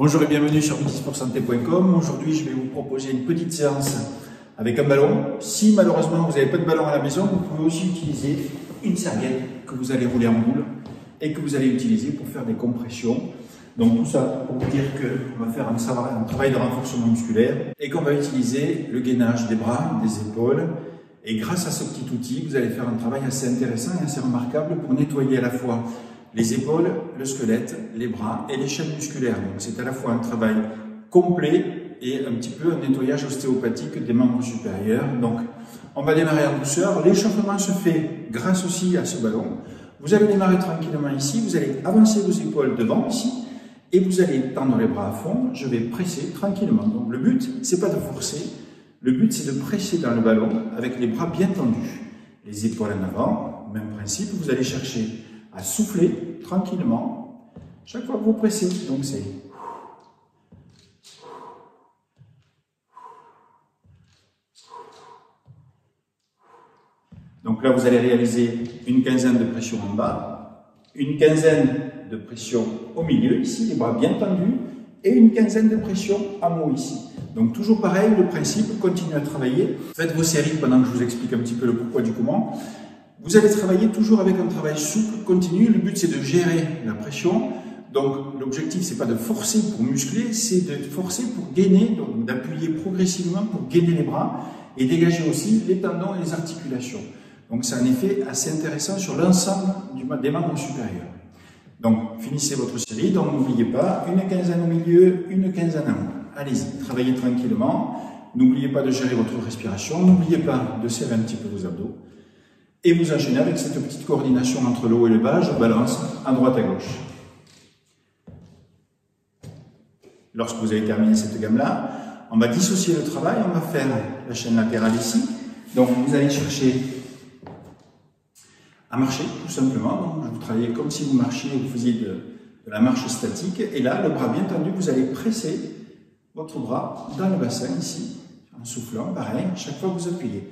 Bonjour et bienvenue sur Fitnesspoursanté.com. Aujourd'hui, je vais vous proposer une petite séance avec un ballon. Si malheureusement vous n'avez pas de ballon à la maison, vous pouvez aussi utiliser une serviette que vous allez rouler en boule et que vous allez utiliser pour faire des compressions. Donc tout ça pour vous dire qu'on va faire un travail de renforcement musculaire et qu'on va utiliser le gainage des bras, des épaules. Et grâce à ce petit outil, vous allez faire un travail assez intéressant et assez remarquable pour nettoyer à la fois les épaules, le squelette, les bras et les chaînes musculaires. Donc c'est à la fois un travail complet et un petit peu un nettoyage ostéopathique des membres supérieurs. Donc on va démarrer en douceur. L'échauffement se fait grâce aussi à ce ballon. Vous allez démarrer tranquillement ici, vous allez avancer vos épaules devant ici et vous allez tendre les bras à fond. Je vais presser tranquillement. Donc le but, c'est pas de forcer, le but c'est de presser dans le ballon avec les bras bien tendus. Les épaules en avant, même principe, vous allez chercher à souffler tranquillement chaque fois que vous pressez. Donc c'est là vous allez réaliser une quinzaine de pressions en bas, une quinzaine de pressions au milieu ici, les bras bien tendus, et une quinzaine de pressions en haut ici. Donc toujours pareil, le principe, continuez à travailler. Faites vos séries pendant que je vous explique un petit peu le pourquoi du comment. Vous allez travailler toujours avec un travail souple, continu. Le but, c'est de gérer la pression. Donc, l'objectif, c'est pas de forcer pour muscler, c'est de forcer pour gainer, donc d'appuyer progressivement pour gainer les bras et dégager aussi les tendons et les articulations. Donc, c'est un effet assez intéressant sur l'ensemble des membres supérieurs. Donc, finissez votre série. Donc, n'oubliez pas, une quinzaine au milieu, une quinzaine en haut. Allez-y, travaillez tranquillement. N'oubliez pas de gérer votre respiration. N'oubliez pas de serrer un petit peu vos abdos. Et vous enchaînez avec cette petite coordination entre le haut et le bas, je balance à droite à gauche. Lorsque vous avez terminé cette gamme-là, on va dissocier le travail, on va faire la chaîne latérale ici. Donc vous allez chercher à marcher, tout simplement. Donc, vous travaillez comme si vous marchiez, vous faisiez de la marche statique. Et là, le bras bien tendu, vous allez presser votre bras dans le bassin ici, en soufflant, pareil, chaque fois que vous appuyez.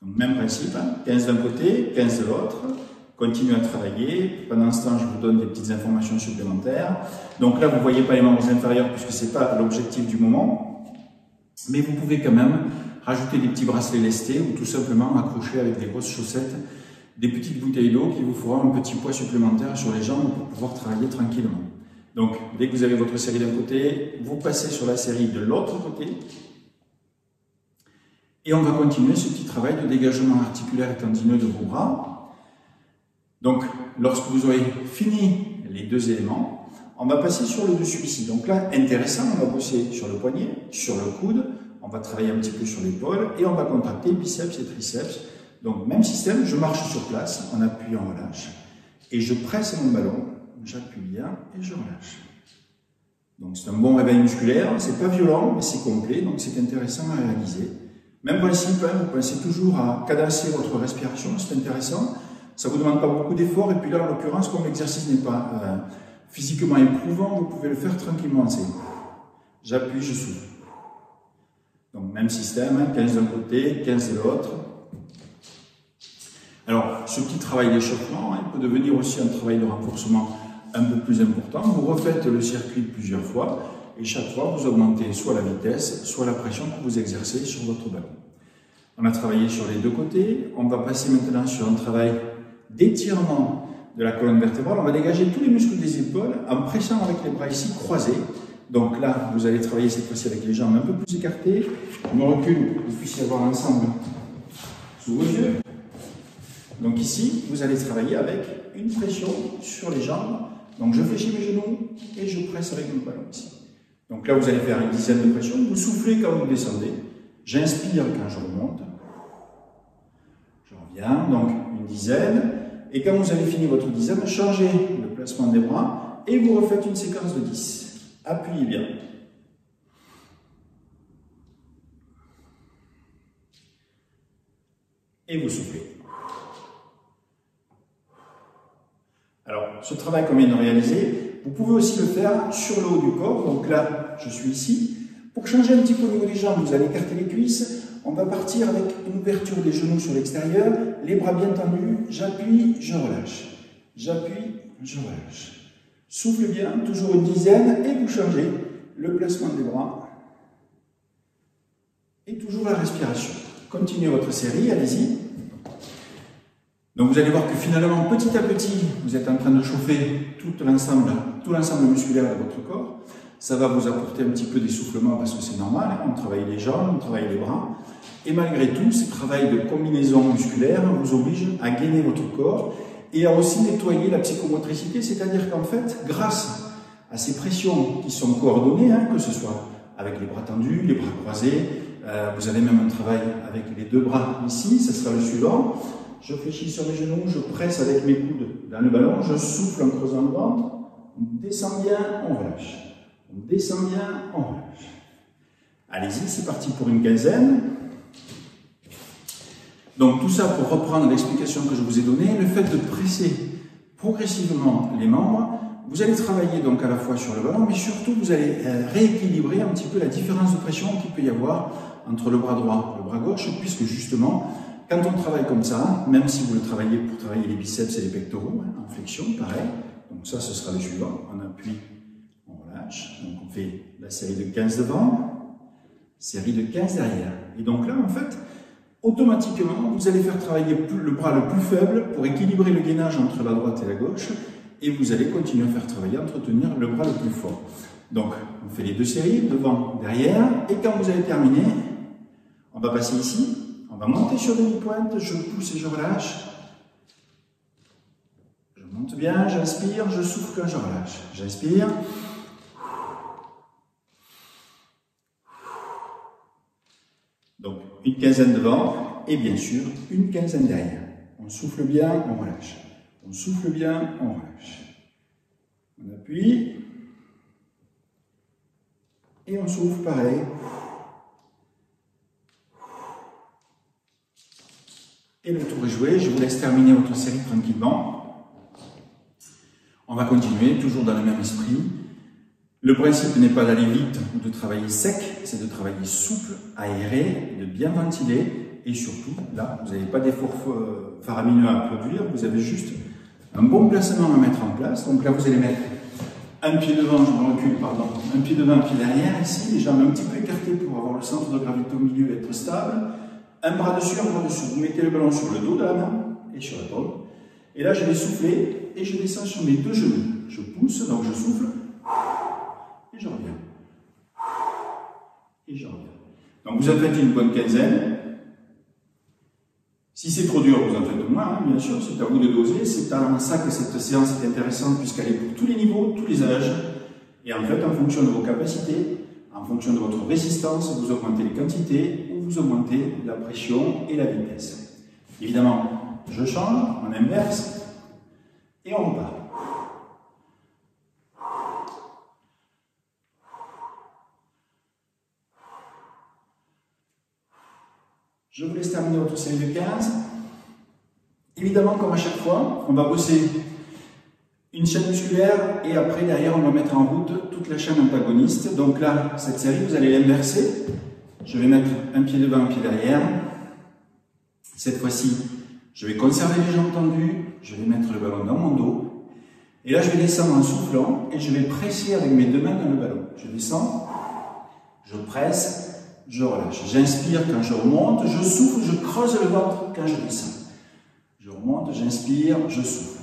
Donc, même principe, hein, 15 d'un côté, 15 de l'autre. Continuez à travailler. Pendant ce temps, je vous donne des petites informations supplémentaires. Donc là, vous ne voyez pas les membres inférieurs puisque ce n'est pas l'objectif du moment. Mais vous pouvez quand même rajouter des petits bracelets lestés ou tout simplement accrocher avec des grosses chaussettes des petites bouteilles d'eau qui vous feront un petit poids supplémentaire sur les jambes pour pouvoir travailler tranquillement. Donc, dès que vous avez votre série d'un côté, vous passez sur la série de l'autre côté. Et on va continuer ce petit travail de dégagement articulaire et tendineux de vos bras. Donc, lorsque vous aurez fini les deux éléments, on va passer sur le dessus ici. Donc là, intéressant, on va bosser sur le poignet, sur le coude, on va travailler un petit peu sur l'épaule et on va contracter biceps et triceps. Donc, même système, je marche sur place, on appuie, on relâche. Et je presse mon ballon, j'appuie bien et je relâche. Donc, c'est un bon réveil musculaire, c'est pas violent, mais c'est complet, donc c'est intéressant à réaliser. Même principe, hein, vous pensez toujours à cadencer votre respiration, c'est intéressant. Ça ne vous demande pas beaucoup d'efforts. Et puis là, en l'occurrence, comme l'exercice n'est pas physiquement éprouvant, vous pouvez le faire tranquillement. J'appuie, je souffle. Donc, même système, hein, 15 d'un côté, 15 de l'autre. Alors, ce petit travail d'échauffement, hein, peut devenir aussi un travail de renforcement un peu plus important. Vous refaites le circuit plusieurs fois. Et chaque fois, vous augmentez soit la vitesse, soit la pression que vous exercez sur votre ballon. On a travaillé sur les deux côtés. On va passer maintenant sur un travail d'étirement de la colonne vertébrale. On va dégager tous les muscles des épaules en pressant avec les bras ici croisés. Donc là, vous allez travailler cette fois-ci avec les jambes un peu plus écartées. Je me recule pour que vous puissiez avoir l'ensemble sous vos yeux. Donc ici, vous allez travailler avec une pression sur les jambes. Donc je fléchis mes genoux et je presse avec mon ballon ici. Donc là, vous allez faire une dizaine de pressions. Vous soufflez quand vous descendez. J'inspire quand je remonte. Je reviens, donc une dizaine. Et quand vous avez fini votre dizaine, changez le placement des bras et vous refaites une séquence de 10. Appuyez bien. Et vous soufflez. Alors, ce travail qu'on vient de réaliser, vous pouvez aussi le faire sur le haut du corps. Donc là, je suis ici. Pour changer un petit peu au niveau des jambes, vous allez écarter les cuisses. On va partir avec une ouverture des genoux sur l'extérieur, les bras bien tendus, j'appuie, je relâche. J'appuie, je relâche. Souffle bien, toujours une dizaine, et vous changez le placement des bras. Et toujours la respiration. Continuez votre série, allez-y. Donc vous allez voir que finalement, petit à petit, vous êtes en train de chauffer tout l'ensemble musculaire de votre corps. Ça va vous apporter un petit peu d'essoufflement parce que c'est normal, hein, on travaille les jambes, on travaille les bras. Et malgré tout, ce travail de combinaison musculaire vous oblige à gainer votre corps et à aussi nettoyer la psychomotricité, c'est-à-dire qu'en fait, grâce à ces pressions qui sont coordonnées, hein, que ce soit avec les bras tendus, les bras croisés, vous avez même un travail avec les deux bras ici, ce sera le suivant. Je fléchis sur mes genoux, je presse avec mes coudes dans le ballon, je souffle en creusant le ventre, on descend bien, on relâche. On descend bien, on relâche. Allez-y, c'est parti pour une quinzaine. Donc tout ça pour reprendre l'explication que je vous ai donnée, le fait de presser progressivement les membres, vous allez travailler donc à la fois sur le ballon, mais surtout vous allez rééquilibrer un petit peu la différence de pression qu'il peut y avoir entre le bras droit et le bras gauche, puisque justement, quand on travaille comme ça, même si vous le travaillez pour travailler les biceps et les pectoraux, hein, en flexion, pareil, donc ça ce sera le suivant, on appuie, on relâche, donc on fait la série de 15 devant, série de 15 derrière, et donc là en fait, automatiquement, vous allez faire travailler le bras le plus faible pour équilibrer le gainage entre la droite et la gauche, et vous allez continuer à faire travailler, entretenir le bras le plus fort. Donc, on fait les deux séries, devant, derrière, et quand vous avez terminé, on va passer ici, on va monter sur demi-pointe, je pousse et je relâche. Je monte bien, j'inspire, je souffle quand je relâche. J'inspire. Donc, une quinzaine devant, et bien sûr, une quinzaine derrière. On souffle bien, on relâche. On souffle bien, on relâche. On appuie. Et on souffle pareil. Et le tour est joué. Je vous laisse terminer votre série tranquillement. On va continuer, toujours dans le même esprit. Le principe n'est pas d'aller vite ou de travailler sec, c'est de travailler souple, aéré, de bien ventiler. Et surtout, là, vous n'avez pas d'effort faramineux à produire, vous avez juste un bon placement à mettre en place. Donc là, vous allez mettre un pied devant, je me recule, pardon, un pied devant, un pied derrière, ici, les jambes un petit peu écartées pour avoir le centre de gravité au milieu et être stable. Un bras dessus, un bras dessous. Vous mettez le ballon sur le dos de la main et sur l'épaule. Et là, je vais souffler et je descends sur mes deux genoux. Je pousse, donc je souffle. Et je reviens. Et je reviens. Donc vous en faites une bonne quinzaine. Si c'est trop dur, vous en faites moins, hein, bien sûr, c'est à vous de doser. C'est en ça que cette séance est intéressante puisqu'elle est pour tous les niveaux, tous les âges. Et en fait, en fonction de vos capacités, en fonction de votre résistance, vous augmentez les quantités ou vous augmentez la pression et la vitesse. Évidemment, je change, on inverse et on repart. Je vous laisse terminer votre série de 15. Évidemment, comme à chaque fois, on va bosser une chaîne musculaire et après, derrière, on va mettre en route toute la chaîne antagoniste. Donc là, cette série, vous allez l'inverser. Je vais mettre un pied devant, un pied derrière. Cette fois-ci, je vais conserver les jambes tendues. Je vais mettre le ballon dans mon dos. Et là, je vais descendre en soufflant et je vais presser avec mes deux mains dans le ballon. Je descends, je presse. Je relâche. J'inspire quand je remonte, je souffle, je creuse le ventre quand je descends. Je remonte, j'inspire, je souffle.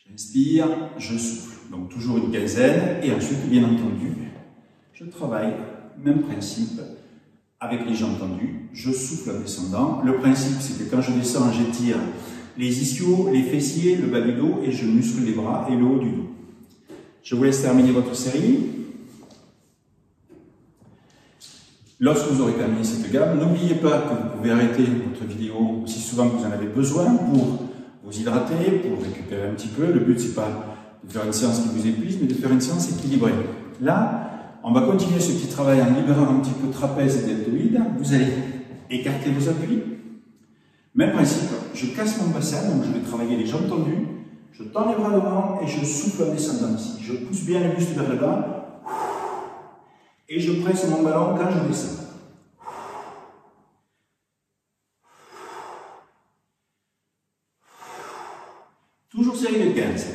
J'inspire, je souffle. Donc toujours une quinzaine. Et ensuite, bien entendu, je travaille, même principe, avec les jambes tendues. Je souffle en descendant. Le principe, c'est que quand je descends, j'étire les ischios, les fessiers, le bas du dos et je muscle les bras et le haut du dos. Je vous laisse terminer votre série. Lorsque vous aurez terminé cette gamme, n'oubliez pas que vous pouvez arrêter votre vidéo aussi souvent que vous en avez besoin pour vous hydrater, pour récupérer un petit peu. Le but, c'est pas de faire une séance qui vous épuise, mais de faire une séance équilibrée. Là, on va continuer ce petit travail en libérant un petit peu trapèze et deltoïde. Vous allez écarter vos appuis. Même principe, je casse mon bassin, donc je vais travailler les jambes tendues. Je tends les bras devant et je souffle en descendant ici. Je pousse bien le buste vers le bas. Et je presse mon ballon quand je descends. Toujours série de 15.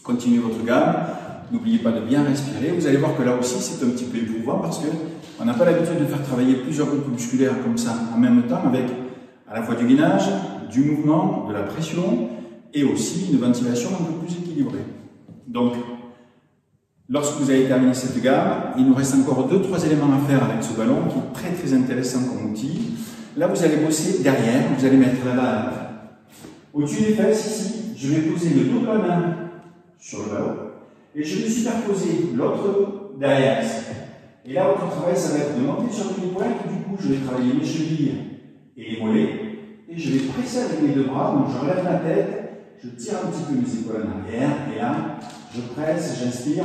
Continuez votre gamme. N'oubliez pas de bien respirer. Vous allez voir que là aussi, c'est un petit peu éprouvant parce qu'on n'a pas l'habitude de faire travailler plusieurs groupes musculaires comme ça en même temps avec à la fois du gainage, du mouvement, de la pression et aussi une ventilation un peu plus équilibrée. Donc, lorsque vous avez terminé cette gamme, il nous reste encore 2-3 éléments à faire avec ce ballon qui est très très intéressant comme outil. Là, vous allez bosser derrière, vous allez mettre la balle au-dessus des fesses ici. Je vais poser le dos de la main sur le ballon et je vais superposer l'autre derrière. Et là, votre travail, ça va être de monter sur les pointes. Du coup, je vais travailler mes chevilles et les mollets et je vais presser avec les deux bras. Donc, je relève la tête, je tire un petit peu mes épaules en arrière et là, je presse, j'inspire,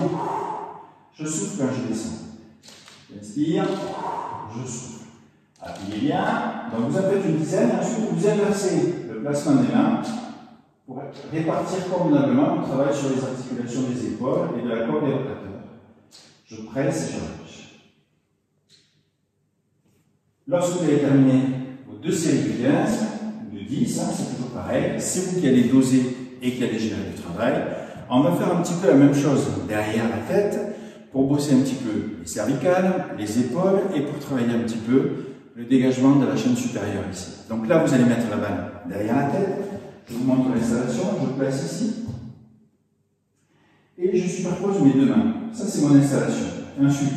je souffle quand je descends. J'inspire, je souffle. Appuyez bien. Donc vous en faites une dizaine. Ensuite, vous inversez le placement des mains pour répartir convenablement le travail sur les articulations des épaules et de la corde des rotateurs. Je presse et je relâche. Lorsque vous avez terminé vos 2 séries de 15 ou de 10, hein, c'est toujours pareil, c'est vous qui allez doser et qui allez gérer le travail. On va faire un petit peu la même chose derrière la tête pour bosser un petit peu les cervicales, les épaules et pour travailler un petit peu le dégagement de la chaîne supérieure ici. Donc là, vous allez mettre la balle derrière la tête. Je vous montre l'installation. Je place ici. Et je superpose mes deux mains. Ça, c'est mon installation. Ensuite,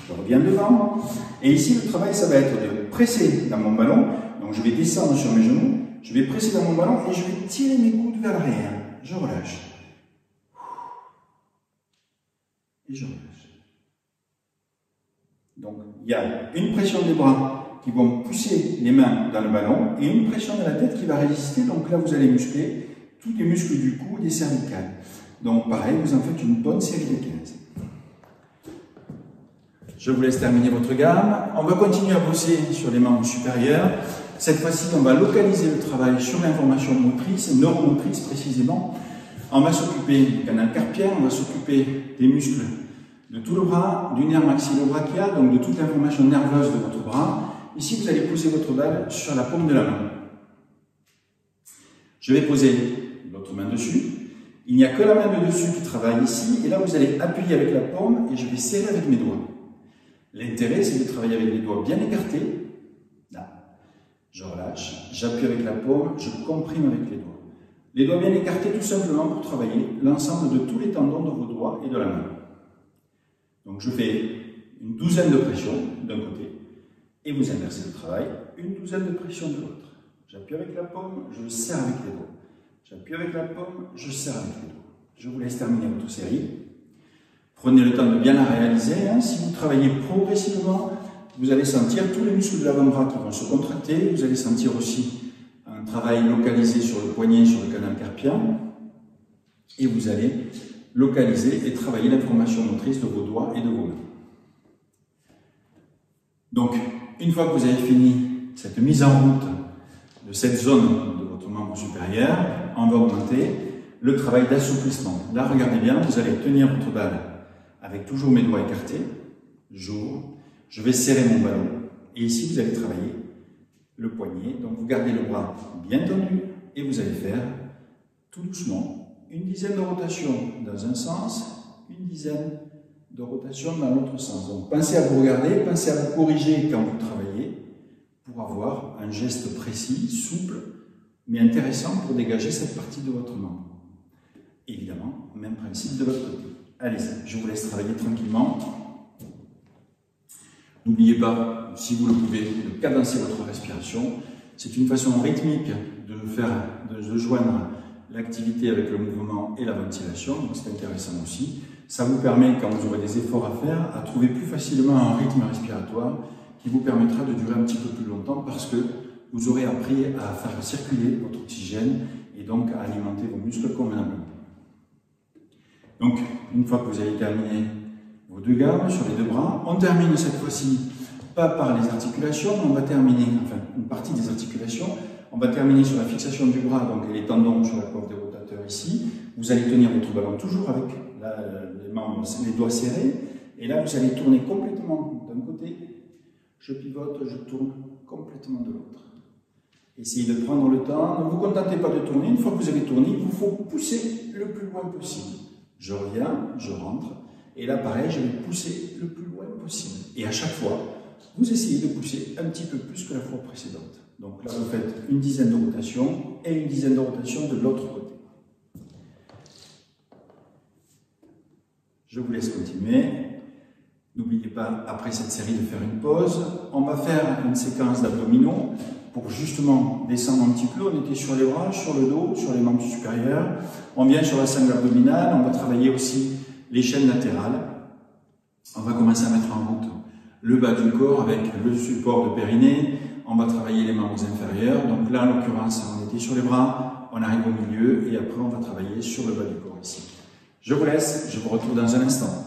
je reviens devant. Et ici, le travail, ça va être de presser dans mon ballon. Donc, je vais descendre sur mes genoux. Je vais presser dans mon ballon et je vais tirer mes coudes vers l'arrière. Je relâche. Et je relâche. Donc, il y a une pression des bras qui vont pousser les mains dans le ballon et une pression de la tête qui va résister. Donc là, vous allez muscler tous les muscles du cou et des cervicales. Donc pareil, vous en faites une bonne série de 15. Je vous laisse terminer votre gamme. On va continuer à bosser sur les membres supérieurs. Cette fois-ci, on va localiser le travail sur l'information motrice, neuromotrice précisément. On va s'occuper du canal carpien, on va s'occuper des muscles de tout le bras, du nerf maxillobrachial, donc de toute l'information nerveuse de votre bras. Ici, vous allez poser votre balle sur la paume de la main. Je vais poser l'autre main dessus. Il n'y a que la main de dessus qui travaille ici. Et là, vous allez appuyer avec la paume et je vais serrer avec mes doigts. L'intérêt, c'est de travailler avec les doigts bien écartés. Là, je relâche, j'appuie avec la paume, je comprime avec les doigts. Les doigts bien écartés tout simplement pour travailler l'ensemble de tous les tendons de vos doigts et de la main. Donc, je fais une douzaine de pressions d'un côté. Et vous inversez le travail, une douzaine de pressions de l'autre. J'appuie avec la paume, je serre avec les doigts. J'appuie avec la paume, je serre avec les doigts. Je vous laisse terminer votre série. Prenez le temps de bien la réaliser. Hein. Si vous travaillez progressivement, vous allez sentir tous les muscles de l'avant-bras qui vont se contracter. Vous allez sentir aussi un travail localisé sur le poignet, sur le canal carpien. Et vous allez localiser et travailler l'information motrice de vos doigts et de vos mains. Donc, une fois que vous avez fini cette mise en route de cette zone de votre membre supérieur, on va augmenter le travail d'assouplissement. Là, regardez bien, vous allez tenir votre balle avec toujours mes doigts écartés. J'ouvre, je vais serrer mon ballon. Et ici, vous allez travailler le poignet. Donc, vous gardez le bras bien tendu et vous allez faire tout doucement une dizaine de rotations dans un sens, une dizaine de rotation dans l'autre sens. Donc pensez à vous regarder, pensez à vous corriger quand vous travaillez pour avoir un geste précis, souple, mais intéressant pour dégager cette partie de votre membre. Évidemment, même principe de l'autre côté. Allez-y, je vous laisse travailler tranquillement. N'oubliez pas, si vous le pouvez, de cadencer votre respiration. C'est une façon rythmique de joindre l'activité avec le mouvement et la ventilation, donc c'est intéressant aussi. Ça vous permet, quand vous aurez des efforts à faire, à trouver plus facilement un rythme respiratoire qui vous permettra de durer un petit peu plus longtemps parce que vous aurez appris à faire circuler votre oxygène et donc à alimenter vos muscles convenablement. Donc, une fois que vous avez terminé vos deux gammes sur les deux bras, on termine cette fois-ci pas par les articulations, mais on va terminer, enfin une partie des articulations, on va terminer sur la fixation du bras, donc les tendons sur la coiffe des rotateurs ici. Vous allez tenir votre ballon toujours avec les doigts serrés, et là vous allez tourner complètement d'un côté, je pivote, je tourne complètement de l'autre. Essayez de prendre le temps. Ne vous contentez pas de tourner. Une fois que vous avez tourné, il vous faut pousser le plus loin possible. Je reviens, je rentre. Et là, pareil, je vais pousser le plus loin possible. Et à chaque fois, vous essayez de pousser un petit peu plus que la fois précédente. Donc là, vous faites une dizaine de rotations et une dizaine de rotations de l'autre côté. Je vous laisse continuer. N'oubliez pas, après cette série, de faire une pause. On va faire une séquence d'abdominaux pour justement descendre un petit peu. On était sur les bras, sur le dos, sur les membres supérieurs. On vient sur la sangle abdominale. On va travailler aussi les chaînes latérales. On va commencer à mettre en route le bas du corps avec le support de périnée. On va travailler les membres inférieurs. Donc là, en l'occurrence, on était sur les bras. On arrive au milieu et après, on va travailler sur le bas du corps ici. Je vous laisse, je vous retrouve dans un instant.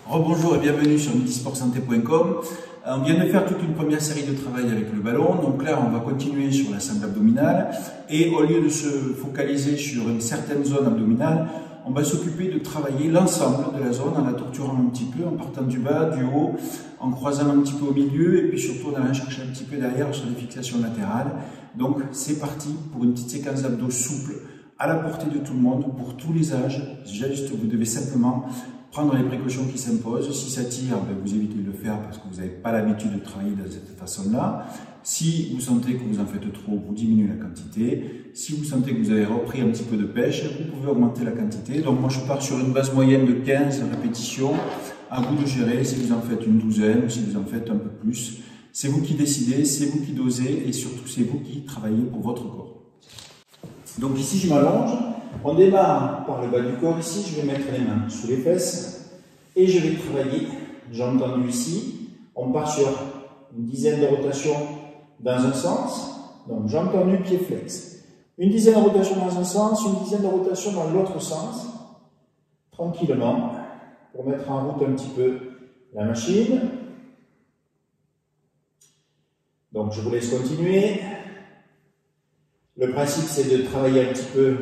Rebonjour et bienvenue sur multisportsanté.com. On vient de faire toute une première série de travail avec le ballon. Donc là, on va continuer sur la sangle abdominale. Et au lieu de se focaliser sur une certaine zone abdominale, on va s'occuper de travailler l'ensemble de la zone en la torturant un petit peu, en partant du bas, du haut, en croisant un petit peu au milieu et puis surtout en allant chercher un petit peu derrière sur les fixations latérales. Donc c'est parti pour une petite séquence d'abdos souple à la portée de tout le monde, pour tous les âges. Juste, vous devez simplement prendre les précautions qui s'imposent. Si ça tire, vous évitez de le faire parce que vous n'avez pas l'habitude de travailler de cette façon-là. Si vous sentez que vous en faites trop, vous diminuez la quantité. Si vous sentez que vous avez repris un petit peu de pêche, vous pouvez augmenter la quantité. Donc moi, je pars sur une base moyenne de 15 répétitions. À vous de gérer si vous en faites une douzaine ou si vous en faites un peu plus. C'est vous qui décidez, c'est vous qui dosez et surtout, c'est vous qui travaillez pour votre corps. Donc ici, je m'allonge. On démarre par le bas du corps. Ici, je vais mettre les mains sous les fesses et je vais travailler, jambes tendues ici. On part sur une dizaine de rotations dans un sens. Donc, jambes tendues, pieds flex. Une dizaine de rotations dans un sens, une dizaine de rotations dans l'autre sens. Tranquillement, pour mettre en route un petit peu la machine. Donc, je vous laisse continuer. Le principe, c'est de travailler un petit peu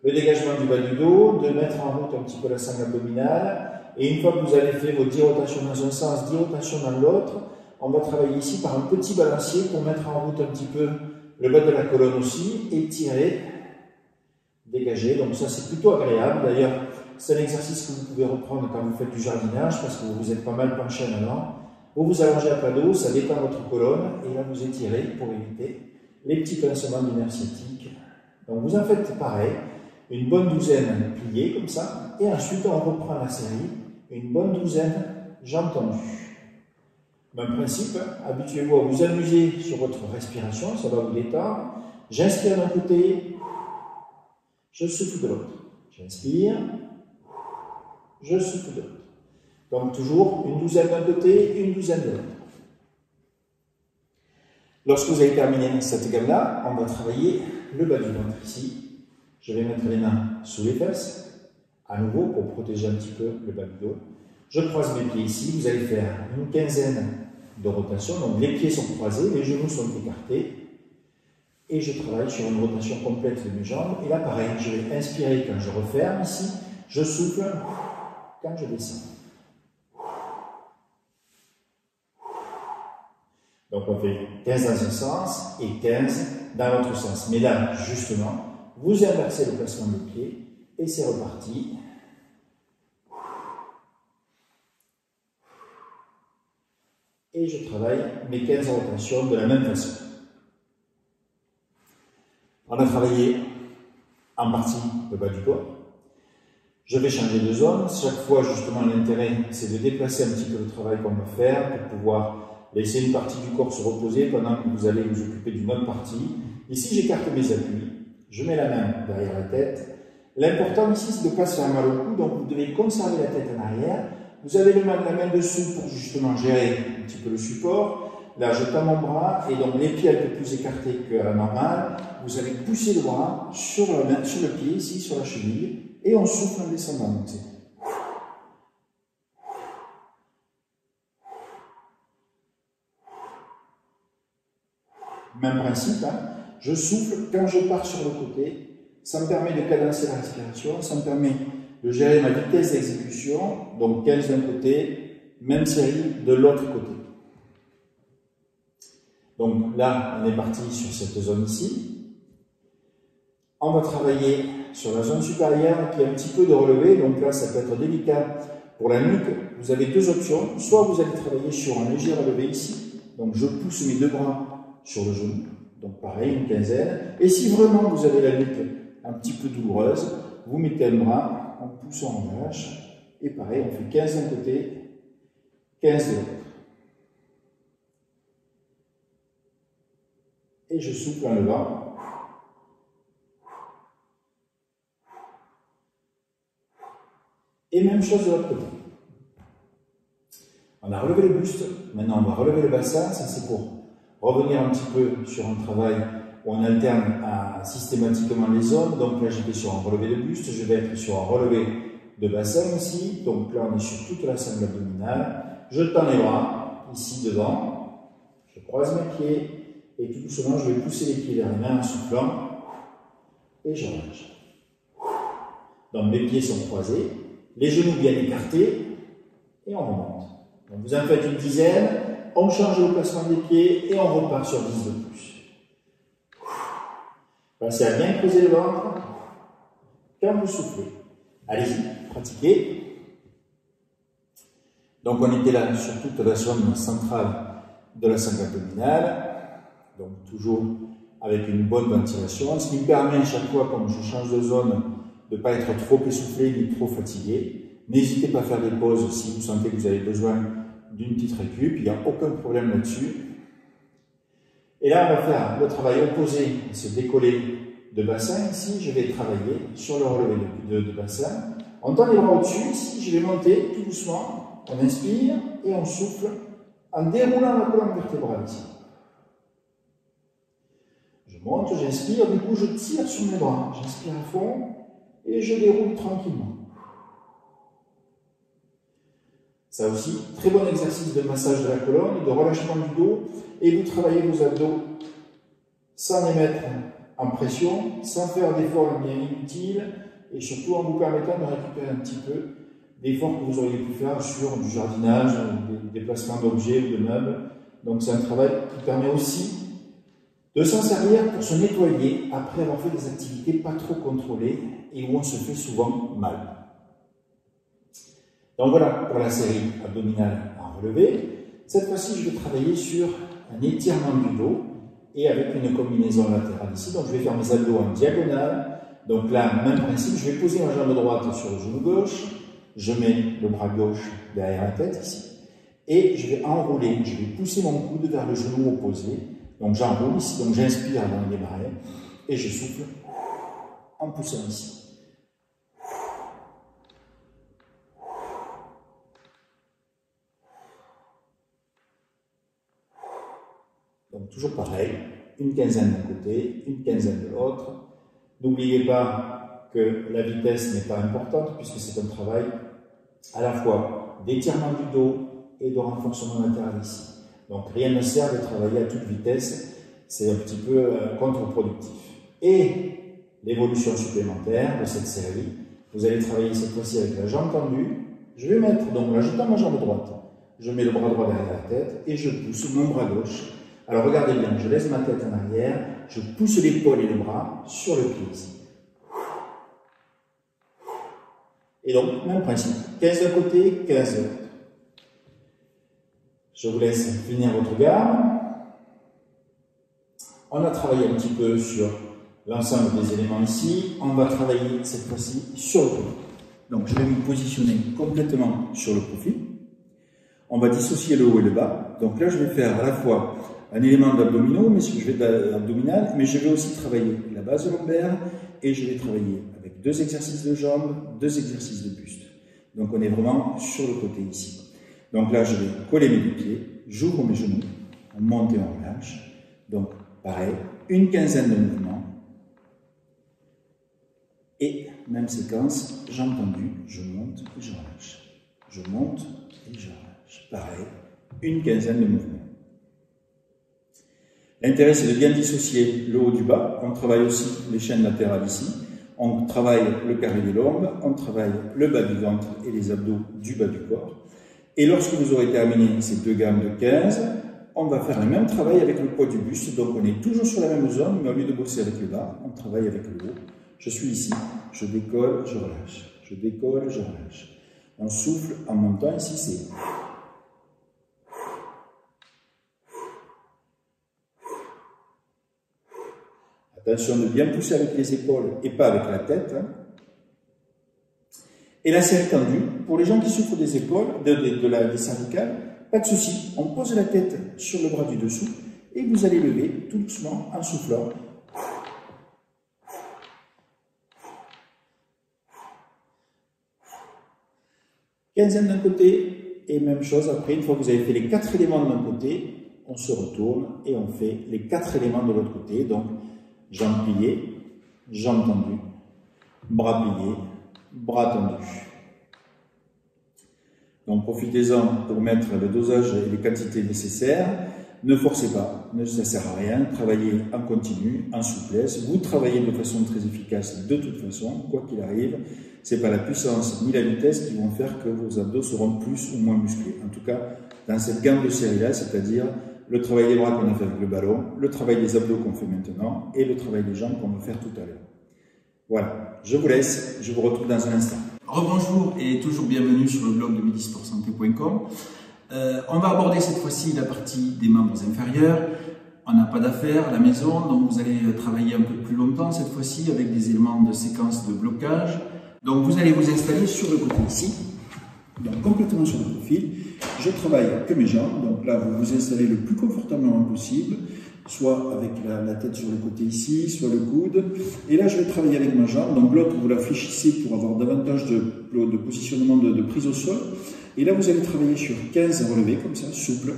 le dégagement du bas du dos, de mettre en route un petit peu la sangle abdominale. Et une fois que vous avez fait vos 10 rotations dans un sens, 10 rotations dans l'autre, on va travailler ici par un petit balancier pour mettre en route un petit peu le bas de la colonne aussi, et tirer, dégager. Donc ça, c'est plutôt agréable. D'ailleurs, c'est un exercice que vous pouvez reprendre quand vous faites du jardinage, parce que vous vous êtes pas mal penché en avant. Vous vous allongez à plat dos, ça détend votre colonne, et là, vous étirez pour éviter les petits pincements du nerf sciatique. Donc vous en faites pareil, une bonne douzaine pliées comme ça, et ensuite on reprend la série, une bonne douzaine jambes tendues. Même principe, habituez-vous à vous amuser sur votre respiration, ça va vous détendre. J'inspire d'un côté, je souffle de l'autre. J'inspire, je souffle de l'autre. Donc toujours une douzaine d'un côté et une douzaine de l'autre. Lorsque vous avez terminé cette gamme-là, on va travailler le bas du ventre ici. Je vais mettre les mains sous les fesses, à nouveau pour protéger un petit peu le bas du dos. Je croise mes pieds ici, vous allez faire une quinzaine de rotations. Donc les pieds sont croisés, les genoux sont écartés. Et je travaille sur une rotation complète de mes jambes. Et là, pareil, je vais inspirer quand je referme ici. Je souffle quand je descends. Donc on fait 15 dans un sens et 15 dans l'autre sens. Mais là, justement, vous inversez le placement des pieds et c'est reparti. Et je travaille mes 15 rotations de la même façon. On a travaillé en partie le bas du corps. Je vais changer de zone. Chaque fois, justement, l'intérêt, c'est de déplacer un petit peu le travail qu'on va faire pour pouvoir laisser une partie du corps se reposer pendant que vous allez vous occuper d'une autre partie. Ici, j'écarte mes appuis. Je mets la main derrière la tête. L'important ici, c'est de ne pas se faire mal au cou. Donc, vous devez conserver la tête en arrière. Vous avez la main dessous pour justement gérer un petit peu le support. Là, je tends mon bras et donc les pieds un peu plus écartés qu'à la normale. Vous allez pousser le bras sur le pied, ici, sur la cheville. Et on souffle en descendant. Même principe, hein. Je souffle quand je pars sur le côté. Ça me permet de cadencer la respiration. Ça me permet de gérer ma vitesse d'exécution. Donc 15 d'un côté, même série de l'autre côté. Donc là, on est parti sur cette zone ici. On va travailler sur la zone supérieure qui a un petit peu de relevé. Donc là, ça peut être délicat pour la nuque. Vous avez deux options. Soit vous allez travailler sur un léger relevé ici. Donc je pousse mes deux bras sur le genou. Donc pareil, une quinzaine. Et si vraiment vous avez la nuque un petit peu douloureuse, vous mettez un bras, on pousse, on relâche. Et pareil, on fait 15 d'un côté, 15 de l'autre. Et je souffle en levant. Et même chose de l'autre côté. On a relevé le buste, maintenant on va relever le bassin, ça c'est pour revenir un petit peu sur un travail où on alterne systématiquement les zones. Donc là j'étais sur un relevé de buste, je vais être sur un relevé de bassin aussi. Donc là on est sur toute la sangle abdominale. Je tends les bras, ici devant, je croise mes pieds. Et tout doucement, je vais pousser les pieds vers les mains en soufflant. Et je relâche. Donc mes pieds sont croisés, les genoux bien écartés. Et on remonte. Donc vous en faites une dizaine. On change le placement des pieds et on repart sur 10 de plus. Pensez à bien creuser le ventre quand vous soufflez. Allez-y, pratiquez. Donc on était là sur toute la zone centrale de la sangle abdominale. Donc toujours avec une bonne ventilation, ce qui me permet à chaque fois, comme je change de zone, de ne pas être trop essoufflé ni trop fatigué. N'hésitez pas à faire des pauses si vous sentez que vous avez besoin d'une petite récup, il n'y a aucun problème là-dessus. Et là, on va faire le travail opposé, se décoller de bassin. Ici, je vais travailler sur le relevé de bassin. On tend les bras au-dessus, ici, je vais monter tout doucement. On inspire et on souffle en déroulant la colonne vertébrale ici. Je monte, j'inspire, du coup je tire sur mes bras, j'inspire à fond et je déroule tranquillement. Ça aussi, très bon exercice de massage de la colonne, de relâchement du dos, et vous travaillez vos abdos sans les mettre en pression, sans faire d'efforts bien inutiles, et surtout en vous permettant de récupérer un petit peu d'efforts que vous auriez pu faire sur du jardinage, des déplacements d'objets ou de meubles. Donc c'est un travail qui permet aussi de s'en servir pour se nettoyer après avoir fait des activités pas trop contrôlées et où on se fait souvent mal. Donc voilà pour la série abdominale à relever. Cette fois-ci, je vais travailler sur un étirement du dos et avec une combinaison latérale ici. Donc je vais faire mes abdos en diagonale. Donc là, même principe, je vais poser ma jambe droite sur le genou gauche. Je mets le bras gauche derrière la tête ici. Et je vais enrouler, je vais pousser mon coude vers le genou opposé. Donc j'enroule ici, donc j'inspire avant de démarrer, et je souffle en poussant ici. Donc toujours pareil, une quinzaine d'un côté, une quinzaine de l'autre. N'oubliez pas que la vitesse n'est pas importante, puisque c'est un travail à la fois d'étirement du dos et de renforcement latéral ici. Donc rien ne sert de travailler à toute vitesse, c'est un petit peu contre-productif. Et l'évolution supplémentaire de cette série, vous allez travailler cette fois-ci avec la jambe tendue. Je vais mettre, donc là je tends ma jambe droite, je mets le bras droit derrière la tête et je pousse mon bras gauche. Alors regardez bien, je laisse ma tête en arrière, je pousse l'épaule et le bras sur le pied ici. Et donc, même principe, 15 d'un côté, 15 de l'autre. Je vous laisse finir votre gamme. On a travaillé un petit peu sur l'ensemble des éléments ici. On va travailler cette fois-ci sur le profil. Donc je vais me positionner complètement sur le profil. On va dissocier le haut et le bas. Donc là je vais faire à la fois un élément d'abdominal, mais je vais aussi travailler la base lombaire et je vais travailler avec 2 exercices de jambes, 2 exercices de buste. Donc on est vraiment sur le côté ici. Donc là, je vais coller mes 2 pieds, j'ouvre mes genoux, on monte et on relâche. Donc, pareil, une quinzaine de mouvements. Et, même séquence, jambes tendues, je monte et je relâche. Je monte et je relâche. Pareil, une quinzaine de mouvements. L'intérêt, c'est de bien dissocier le haut du bas. On travaille aussi les chaînes latérales ici. On travaille le carré des lombes, on travaille le bas du ventre et les abdos du bas du corps. Et lorsque vous aurez terminé ces 2 gammes de 15, on va faire le même travail avec le poids du buste. Donc on est toujours sur la même zone, mais au lieu de bosser avec le bas, on travaille avec le haut. Je suis ici, je décolle, je relâche. Je décolle, je relâche. On souffle en montant, ici c'est... Attention de bien pousser avec les épaules et pas avec la tête. Et la série tendue, pour les gens qui souffrent des épaules, des cervicales, pas de souci, on pose la tête sur le bras du dessous et vous allez lever tout doucement en soufflant. Quinzaine d'un côté et même chose après, une fois que vous avez fait les 4 éléments d'un côté, on se retourne et on fait les 4 éléments de l'autre côté. Donc, jambes pliées, jambes tendues, bras pliés, bras tendus. Donc profitez-en pour mettre le dosage et les quantités nécessaires. Ne forcez pas, ça ne sert à rien. Travaillez en continu, en souplesse. Vous travaillez de façon très efficace de toute façon, quoi qu'il arrive. Ce n'est pas la puissance ni la vitesse qui vont faire que vos abdos seront plus ou moins musclés. En tout cas, dans cette gamme de séries-là, c'est-à-dire le travail des bras qu'on a fait avec le ballon, le travail des abdos qu'on fait maintenant et le travail des jambes qu'on va faire tout à l'heure. Voilà, je vous laisse, je vous retrouve dans un instant. Rebonjour et toujours bienvenue sur le blog de midisportsanté.com. On va aborder cette fois-ci la partie des membres inférieurs. On n'a pas d'affaires à la maison, donc vous allez travailler un peu plus longtemps cette fois-ci avec des éléments de séquence de blocage. Donc vous allez vous installer sur le côté ici, donc complètement sur le profil. Je travaille que mes jambes, donc là vous vous installez le plus confortablement possible, soit avec la tête sur le côté ici, soit le coude. Et là je vais travailler avec ma jambe, donc l'autre vous la fléchissez pour avoir davantage de positionnement de prise au sol. Et là vous allez travailler sur 15 relevés comme ça, souple.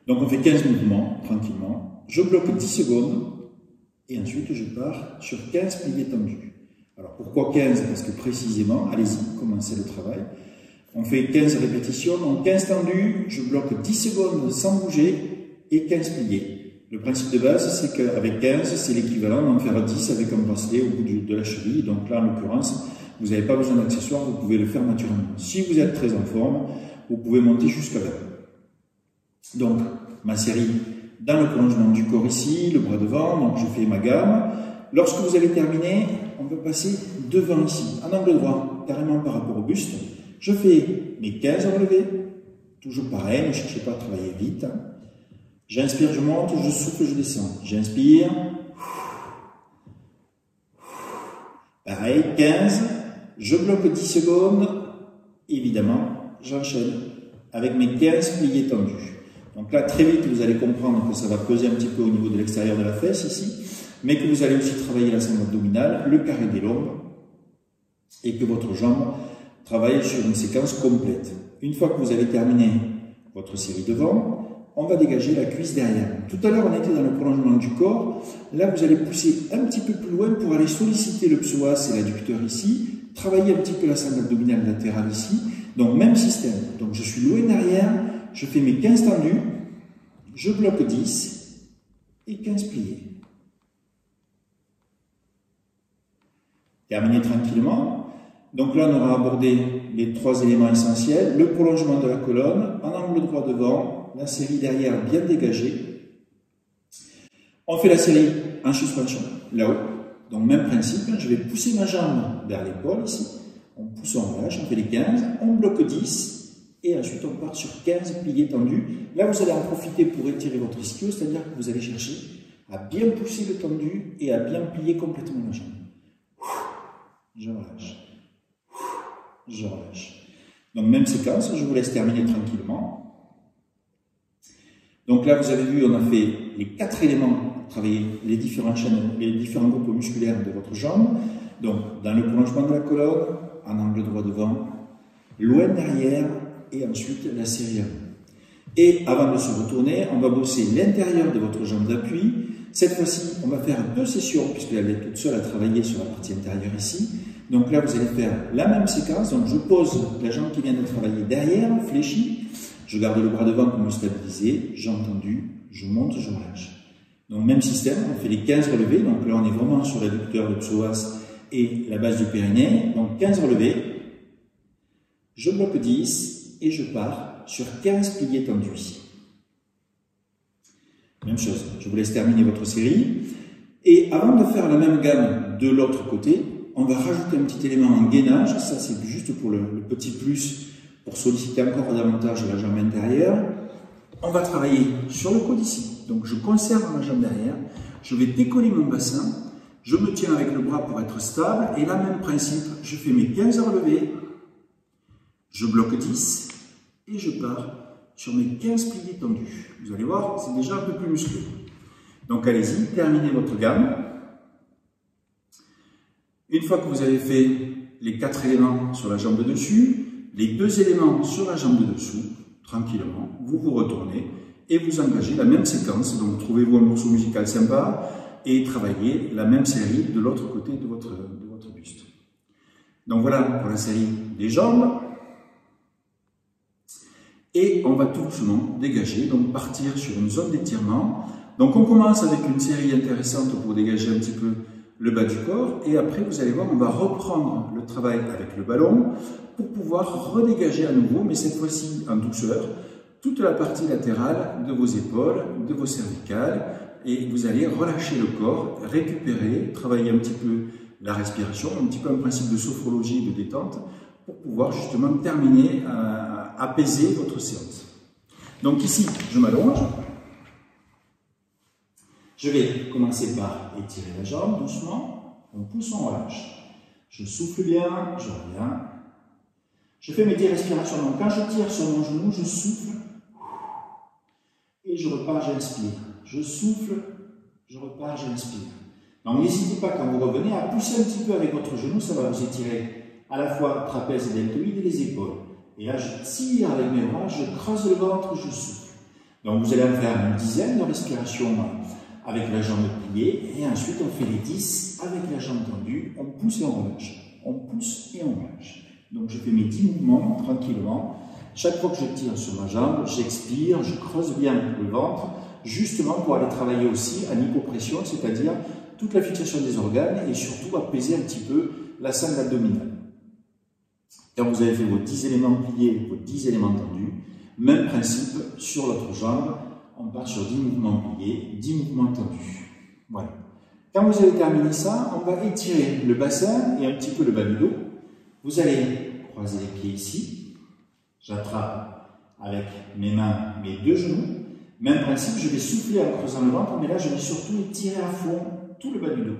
Donc on fait 15 mouvements tranquillement. Je bloque 10 secondes et ensuite je pars sur 15 pliés tendus. Alors pourquoi 15? Parce que précisément, allez-y, commencez le travail. On fait 15 répétitions, donc 15 tendus, je bloque 10 secondes sans bouger et 15 pliés. Le principe de base, c'est qu'avec 15, c'est l'équivalent d'en faire 10 avec un bracelet au bout de la cheville. Donc là, en l'occurrence, vous n'avez pas besoin d'accessoires, vous pouvez le faire naturellement. Si vous êtes très en forme, vous pouvez monter jusqu'à 20. Donc, ma série dans le prolongement du corps ici, le bras devant, donc je fais ma gamme. Lorsque vous avez terminé, on peut passer devant ici, en angle droit, carrément par rapport au buste. Je fais mes 15 relevés, toujours pareil, ne cherchez pas à travailler vite. J'inspire, je monte, je souffle, je descends. J'inspire. Pareil, 15. Je bloque 10 secondes. Évidemment, j'enchaîne avec mes 15 pliés tendus. Donc là, très vite, vous allez comprendre que ça va peser un petit peu au niveau de l'extérieur de la fesse ici, mais que vous allez aussi travailler la sangle abdominale, le carré des lombes, et que votre jambe travaille sur une séquence complète. Une fois que vous avez terminé votre série devant, on va dégager la cuisse derrière. Tout à l'heure, on était dans le prolongement du corps. Là, vous allez pousser un petit peu plus loin pour aller solliciter le psoas et l'adducteur ici, travailler un petit peu la sangle abdominale latérale ici. Donc, même système. Donc, je suis loin derrière, je fais mes 15 tendus, je bloque 10 et 15 pliés. Terminé tranquillement. Donc là, on aura abordé les 3 éléments essentiels. Le prolongement de la colonne, en angle droit devant, la série derrière bien dégagée. On fait la série en suspension, là-haut. Donc même principe, je vais pousser ma jambe vers l'épaule ici. On pousse, on relâche, on fait les 15, on bloque 10. Et ensuite, on part sur 15 pliés tendus. Là, vous allez en profiter pour étirer votre ischio, c'est-à-dire que vous allez chercher à bien pousser le tendu et à bien plier complètement la jambe. Je relâche. Je relâche. Donc, même séquence, je vous laisse terminer tranquillement. Donc là, vous avez vu, on a fait les 4 éléments pour travailler les différents groupes musculaires de votre jambe. Donc, dans le prolongement de la colonne, en angle droit devant, loin derrière, et ensuite la série avant. Et avant de se retourner, on va bosser l'intérieur de votre jambe d'appui. Cette fois-ci, on va faire 2 sessions, puisqu'elle est toute seule à travailler sur la partie intérieure ici. Donc là, vous allez faire la même séquence. Donc je pose la jambe qui vient de travailler derrière, fléchie. Je garde le bras devant pour me stabiliser. Jambe tendue, je monte, je relâche. Donc même système, on fait les 15 relevés. Donc là, on est vraiment sur l'adducteur, le psoas et la base du périnée. Donc 15 relevés. Je bloque 10 et je pars sur 15 piliers tendus ici. Même chose, je vous laisse terminer votre série. Et avant de faire la même gamme de l'autre côté, on va rajouter un petit élément en gainage. Ça, c'est juste pour le petit plus, pour solliciter encore davantage la jambe intérieure. On va travailler sur le coude ici. Donc, je conserve ma jambe derrière. Je vais décoller mon bassin. Je me tiens avec le bras pour être stable. Et là, même principe, je fais mes 15 relevés. Je bloque 10 et je pars sur mes 15 piliers tendus. Vous allez voir, c'est déjà un peu plus musclé. Donc allez-y, terminez votre gamme. Une fois que vous avez fait les 4 éléments sur la jambe de dessus, les 2 éléments sur la jambe de dessous, tranquillement, vous vous retournez et vous engagez la même séquence. Donc trouvez-vous un morceau musical sympa et travaillez la même série de l'autre côté de votre buste. Donc voilà pour la série des jambes. Et on va tout doucement dégager, donc partir sur une zone d'étirement. Donc on commence avec une série intéressante pour dégager un petit peu le bas du corps. Et après, vous allez voir, on va reprendre le travail avec le ballon pour pouvoir redégager à nouveau, mais cette fois-ci en douceur, toute la partie latérale de vos épaules, de vos cervicales. Et vous allez relâcher le corps, récupérer, travailler un petit peu la respiration, un petit peu un principe de sophrologie, de détente, pour pouvoir justement terminer apaiser votre séance. Donc ici, je m'allonge. Je vais commencer par étirer la jambe doucement. On pousse, on relâche. Je souffle bien, je reviens. Je fais mes 10 respirations. Donc quand je tire sur mon genou, je souffle. Et je repars, j'inspire. Je souffle, je repars, j'inspire. Donc n'hésitez pas quand vous revenez à pousser un petit peu avec votre genou. Ça va vous étirer à la fois trapèze et deltoïde et les épaules. Et là, je tire avec mes bras, je creuse le ventre, je souffle. Donc, vous allez en faire une dizaine de respirations avec la jambe pliée. Et ensuite, on fait les 10 avec la jambe tendue. On pousse et on relâche. On pousse et on relâche. Donc, je fais mes 10 mouvements tranquillement. Chaque fois que je tire sur ma jambe, j'expire, je creuse bien le ventre, justement pour aller travailler aussi en hypopression, c'est-à-dire toute la fixation des organes et surtout apaiser un petit peu la sangle abdominale. Quand vous avez fait vos 10 éléments pliés, vos 10 éléments tendus, même principe sur l'autre jambe, on part sur 10 mouvements pliés, 10 mouvements tendus. Voilà. Quand vous avez terminé ça, on va étirer le bassin et un petit peu le bas du dos. Vous allez croiser les pieds ici. J'attrape avec mes mains mes 2 genoux. Même principe, je vais souffler en creusant le ventre, mais là je vais surtout étirer à fond tout le bas du dos.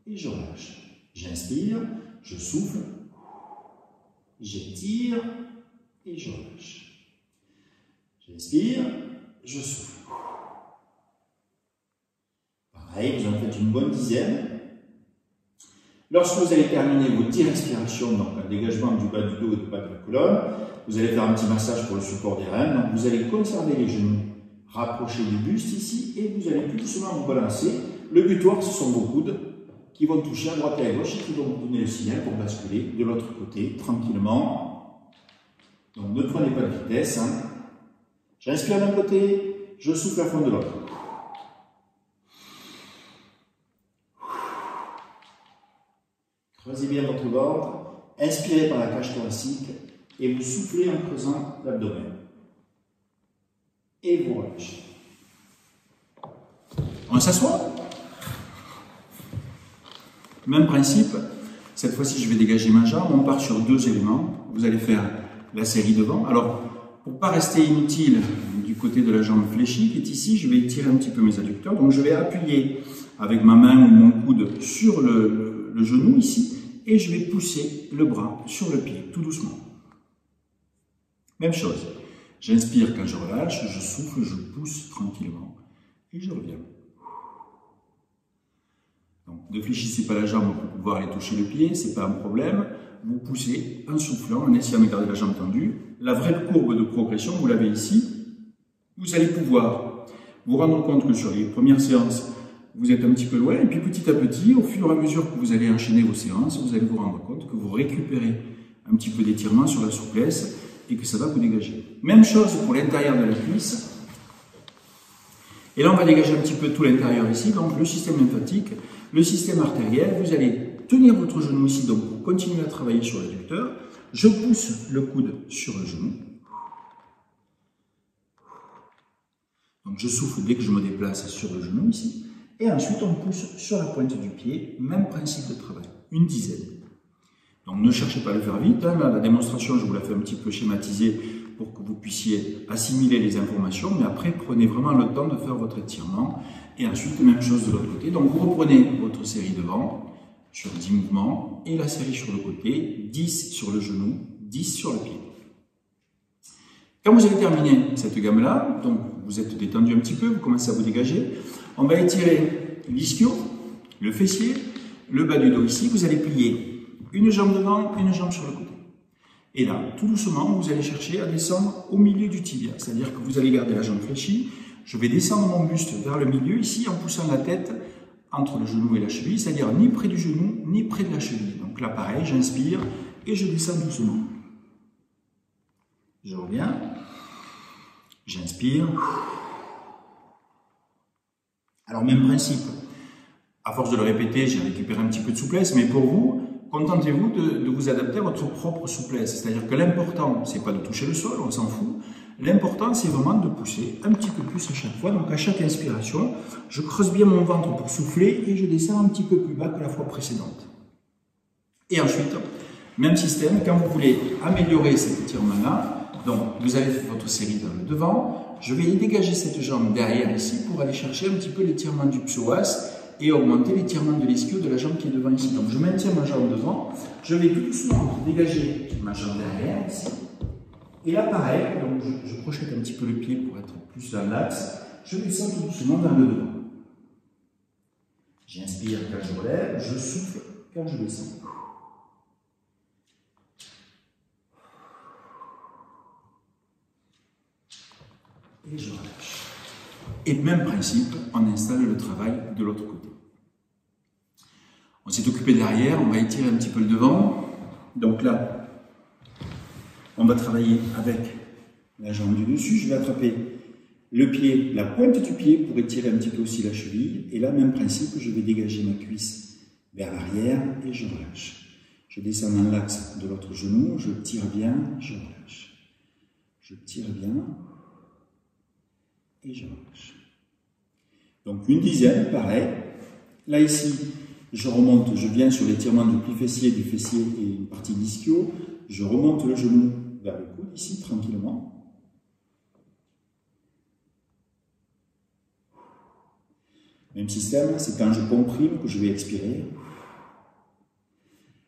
Et je relâche. J'inspire, je souffle. J'étire et je relâche. J'inspire, je souffle. Pareil, vous en faites une bonne dizaine. Lorsque vous allez terminer vos 10 respirations, donc un dégagement du bas du dos et du bas de la colonne, vous allez faire un petit massage pour le support des reins. Donc vous allez conserver les genoux rapprochés du buste ici et vous allez tout doucement vous balancer. Le butoir, ce sont vos coudes qui vont toucher à droite et à gauche et qui vont vous donner le signal pour basculer de l'autre côté tranquillement. Donc ne prenez pas de vitesse. J'inspire d'un côté, je souffle à fond de l'autre. Creusez bien votre ventre, inspirez par la cage thoracique et vous soufflez en creusant l'abdomen. Et vous relâchez. On s'assoit. Même principe, cette fois-ci je vais dégager ma jambe, on part sur 2 éléments, vous allez faire la série devant. Alors, pour ne pas rester inutile du côté de la jambe fléchie qui est ici, je vais étirer un petit peu mes adducteurs, donc je vais appuyer avec ma main ou mon coude sur le genou ici, et je vais pousser le bras sur le pied, tout doucement. Même chose, j'inspire quand je relâche, je souffle, je pousse tranquillement, et je reviens. Donc, ne fléchissez pas la jambe pour pouvoir aller toucher le pied, ce n'est pas un problème. Vous poussez en soufflant, en essayant de garder la jambe tendue. La vraie courbe de progression, vous l'avez ici. Vous allez pouvoir vous rendre compte que sur les premières séances, vous êtes un petit peu loin. Et puis petit à petit, au fur et à mesure que vous allez enchaîner vos séances, vous allez vous rendre compte que vous récupérez un petit peu d'étirement sur la souplesse et que ça va vous dégager. Même chose pour l'intérieur de la cuisse. Et là, on va dégager un petit peu tout l'intérieur ici, donc le système lymphatique, le système artériel. Vous allez tenir votre genou ici, donc pour continuer à travailler sur l'adducteur. Je pousse le coude sur le genou. Donc je souffle dès que je me déplace sur le genou ici. Et ensuite on pousse sur la pointe du pied, même principe de travail, une dizaine. Donc ne cherchez pas à le faire vite, hein. La démonstration je vous la fais un petit peu schématisée pour que vous puissiez assimiler les informations, mais après prenez vraiment le temps de faire votre étirement. Et ensuite même chose de l'autre côté, donc vous reprenez votre série devant sur 10 mouvements et la série sur le côté, 10 sur le genou, 10 sur le pied. Quand vous avez terminé cette gamme-là, donc vous êtes détendu un petit peu, vous commencez à vous dégager, on va étirer l'ischio, le fessier, le bas du dos ici, vous allez plier une jambe devant, une jambe sur le côté. Et là, tout doucement, vous allez chercher à descendre au milieu du tibia, c'est-à-dire que vous allez garder la jambe fléchie, je vais descendre mon buste vers le milieu ici en poussant la tête entre le genou et la cheville, c'est-à-dire ni près du genou, ni près de la cheville. Donc là, pareil, j'inspire et je descends doucement. Je reviens, j'inspire. Alors même principe, à force de le répéter, j'ai récupéré un petit peu de souplesse, mais pour vous, contentez-vous de vous adapter à votre propre souplesse. C'est-à-dire que l'important, c'est pas de toucher le sol, on s'en fout. L'important, c'est vraiment de pousser un petit peu plus à chaque fois. Donc à chaque inspiration, je creuse bien mon ventre pour souffler et je descends un petit peu plus bas que la fois précédente. Et ensuite, même système, quand vous voulez améliorer cet étirement-là, donc vous avez votre série vers le devant, je vais dégager cette jambe derrière ici pour aller chercher un petit peu l'étirement du psoas et augmenter l'étirement de l'ischio de la jambe qui est devant ici. Donc je maintiens ma jambe devant, je vais tout doucement dégager ma jambe derrière ici. Et là pareil, donc je projette un petit peu le pied pour être plus dans l'axe, je descends tout doucement vers le devant. J'inspire quand je relève, je souffle quand je descends. Et je relâche. Et même principe, on installe le travail de l'autre côté. On s'est occupé de l'arrière, on va étirer un petit peu le devant. Donc là, on va travailler avec la jambe du dessus. Je vais attraper le pied, la pointe du pied pour étirer un petit peu aussi la cheville. Et là, même principe, je vais dégager ma cuisse vers l'arrière et je relâche. Je descends dans l'axe de l'autre genou, je tire bien, je relâche. Je tire bien. Et je relâche. Donc une dizaine, pareil. Là ici, je remonte, je viens sur l'étirement du pli fessier, du fessier et une partie de l'ischio. Je remonte le genou vers le coude ici, tranquillement. Même système, c'est quand je comprime que je vais expirer.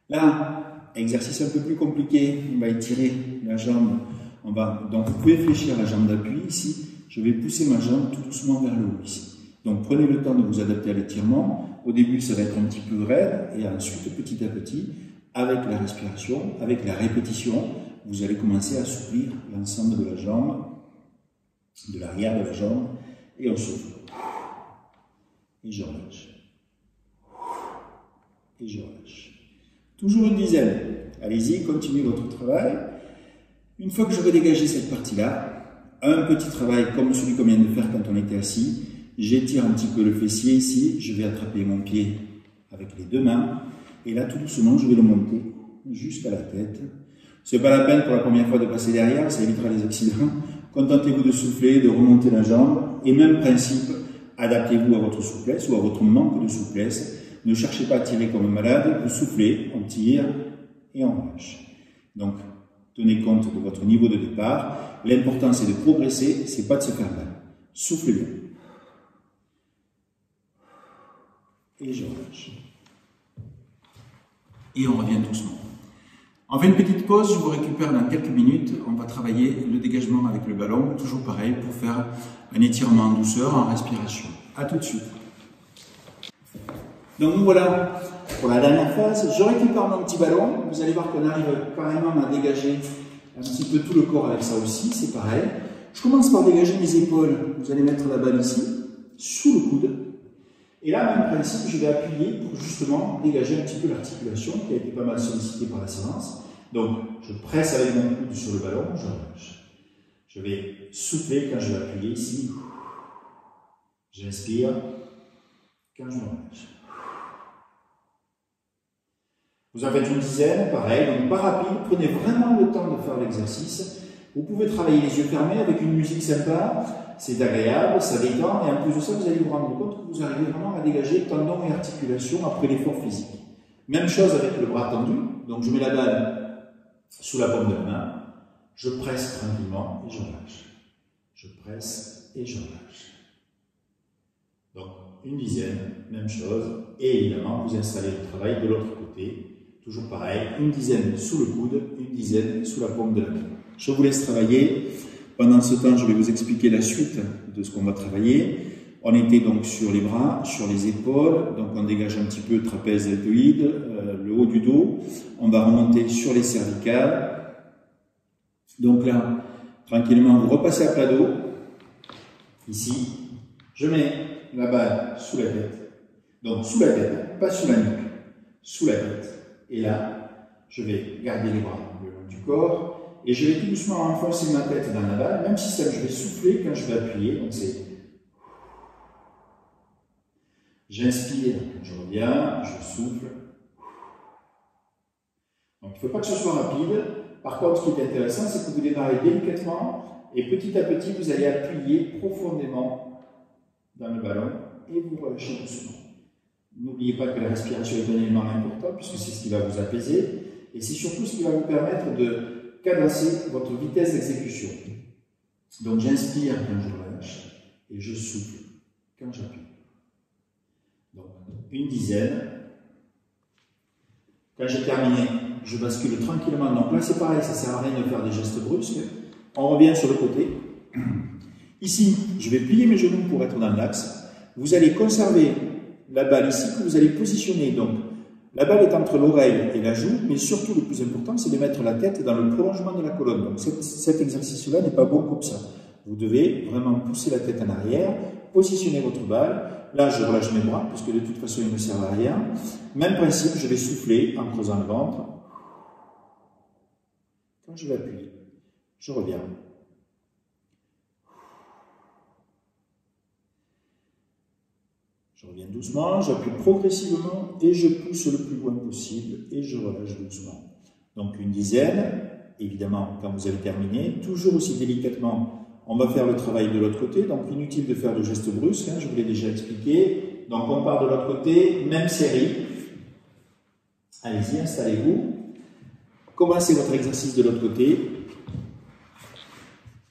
Là, exercice un peu plus compliqué, on va étirer la jambe. Donc vous pouvez fléchir la jambe d'appui ici. Je vais pousser ma jambe tout doucement vers le haut ici. Donc prenez le temps de vous adapter à l'étirement. Au début, ça va être un petit peu raide et ensuite, petit à petit, avec la respiration, avec la répétition, vous allez commencer à assouplir l'ensemble de la jambe, de l'arrière de la jambe, et on souffle. Et je relâche. Et je relâche. Toujours une dizaine. Allez-y, continuez votre travail. Une fois que j'aurai dégagé cette partie-là, un petit travail comme celui qu'on vient de faire quand on était assis. J'étire un petit peu le fessier ici. Je vais attraper mon pied avec les deux mains. Et là, tout doucement, je vais le monter jusqu'à la tête. Ce n'est pas la peine pour la première fois de passer derrière, ça évitera les accidents. Contentez-vous de souffler, de remonter la jambe. Et même principe, adaptez-vous à votre souplesse ou à votre manque de souplesse. Ne cherchez pas à tirer comme un malade. Vous soufflez, on tire et on relâche. Donc, tenez compte de votre niveau de départ. L'important, c'est de progresser, c'est pas de se faire mal. Soufflez bien. Et je relâche. Et on revient doucement. On fait une petite pause, je vous récupère dans quelques minutes. On va travailler le dégagement avec le ballon, toujours pareil, pour faire un étirement en douceur, en respiration. A tout de suite. Donc voilà, pour la dernière phase, je récupère mon petit ballon. Vous allez voir qu'on arrive carrément à dégager un petit peu tout le corps avec ça aussi, c'est pareil. Je commence par dégager mes épaules. Vous allez mettre la balle ici, sous le coude. Et là, même principe, je vais appuyer pour justement dégager un petit peu l'articulation qui a été pas mal sollicitée par la séance. Donc, je presse avec mon coude sur le ballon, je relâche. Je vais souffler quand je vais appuyer ici. J'inspire quand je relâche. Vous en faites une dizaine, pareil, donc pas rapide, prenez vraiment le temps de faire l'exercice. Vous pouvez travailler les yeux fermés avec une musique sympa, c'est agréable, ça détend, et en plus de ça, vous allez vous rendre compte que vous arrivez vraiment à dégager tendons et articulations après l'effort physique. Même chose avec le bras tendu, donc je mets la balle sous la paume de la main, je presse tranquillement et je relâche. Je presse et je relâche. Donc, une dizaine, même chose, et évidemment, vous installez le travail de l'autre côté, toujours pareil, une dizaine sous le coude, une dizaine sous la paume de la main. Je vous laisse travailler. Pendant ce temps, je vais vous expliquer la suite de ce qu'on va travailler. On était donc sur les bras, sur les épaules, donc on dégage un petit peu le trapèze deltoïde, le haut du dos. On va remonter sur les cervicales. Donc là, tranquillement, vous repassez à plat dos. Ici, je mets la balle sous la tête. Donc sous la tête, pas sous la nuque, sous la tête. Et là, je vais garder les bras le long du corps. Et je vais tout doucement enfoncer ma tête dans la balle, même si je vais souffler quand je vais appuyer. Donc c'est... J'inspire, je reviens, je souffle. Donc il ne faut pas que ce soit rapide. Par contre, ce qui est intéressant, c'est que vous démarrez délicatement et petit à petit, vous allez appuyer profondément dans le ballon et vous relâchez doucement. N'oubliez pas que la respiration est un élément important puisque c'est ce qui va vous apaiser et c'est surtout ce qui va vous permettre de cadencer votre vitesse d'exécution. Donc j'inspire quand je relâche et je souffle quand j'appuie. Donc une dizaine. Quand j'ai terminé, je bascule tranquillement. Donc là c'est pareil, ça ne sert à rien de faire des gestes brusques. On revient sur le côté. Ici, je vais plier mes genoux pour être dans l'axe. Vous allez conserver la balle ici que vous allez positionner. Donc la balle est entre l'oreille et la joue, mais surtout le plus important, c'est de mettre la tête dans le prolongement de la colonne. Donc cet exercice-là n'est pas bon comme ça. Vous devez vraiment pousser la tête en arrière, positionner votre balle. Là, je relâche mes bras, puisque de toute façon, ils ne servent à rien. Même principe, je vais souffler en creusant le ventre. Quand je vais appuyer, je reviens. Je reviens doucement, j'appuie progressivement et je pousse le plus loin possible et je relâche doucement. Donc une dizaine, évidemment quand vous avez terminé, toujours aussi délicatement, on va faire le travail de l'autre côté, donc inutile de faire de gestes brusques, hein, je vous l'ai déjà expliqué. Donc on part de l'autre côté, même série. Allez-y, installez-vous. Commencez votre exercice de l'autre côté.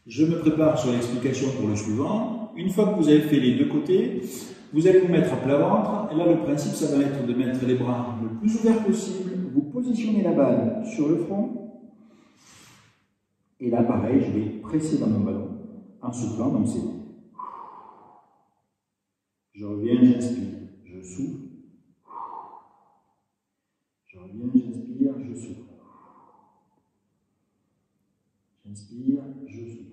Je me prépare sur l'explication pour le suivant. Une fois que vous avez fait les deux côtés, vous allez vous mettre à plat ventre, et là le principe ça va être de mettre les bras le plus ouverts possible, vous positionnez la balle sur le front, et là pareil, je vais presser dans mon ballon, en soufflant, donc c'est... Je reviens, j'inspire, je souffle, je reviens, j'inspire, je souffle, j'inspire, je souffle.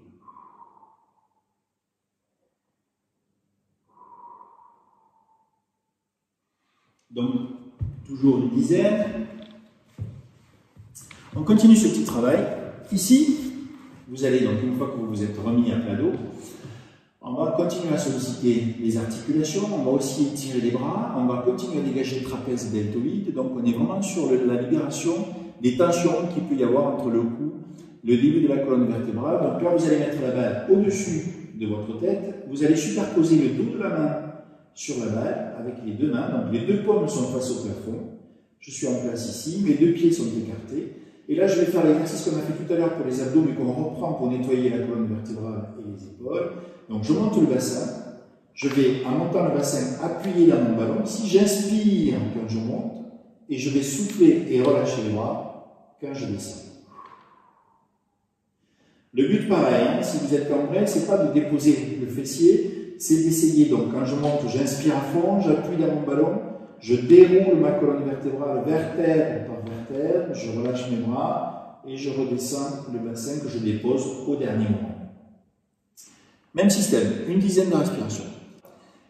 Donc, toujours une dizaine. On continue ce petit travail. Ici, vous allez, donc une fois que vous vous êtes remis à plat dos, on va continuer à solliciter les articulations, on va aussi étirer les bras, on va continuer à dégager le trapèze deltoïde. Donc, on est vraiment sur la libération des tensions qu'il peut y avoir entre le cou, le début de la colonne vertébrale. Donc là, vous allez mettre la balle au-dessus de votre tête, vous allez superposer le dos de la main sur la balle avec les deux mains, donc les deux paumes sont face au plafond, je suis en place ici, mes deux pieds sont écartés, et là je vais faire l'exercice qu'on a fait tout à l'heure pour les abdos, mais qu'on reprend pour nettoyer la colonne vertébrale et les épaules. Donc je monte le bassin, je vais en montant le bassin appuyer dans mon ballon, ici j'inspire quand je monte, et je vais souffler et relâcher les bras quand je descends. Le but pareil, hein, si vous êtes cambré, c'est pas de déposer le fessier, c'est d'essayer, donc quand je monte, j'inspire à fond, j'appuie dans mon ballon, je déroule ma colonne vertébrale vertèbre par vertèbre, je relâche mes bras et je redescends le bassin que je dépose au dernier moment. Même système, une dizaine de respirations.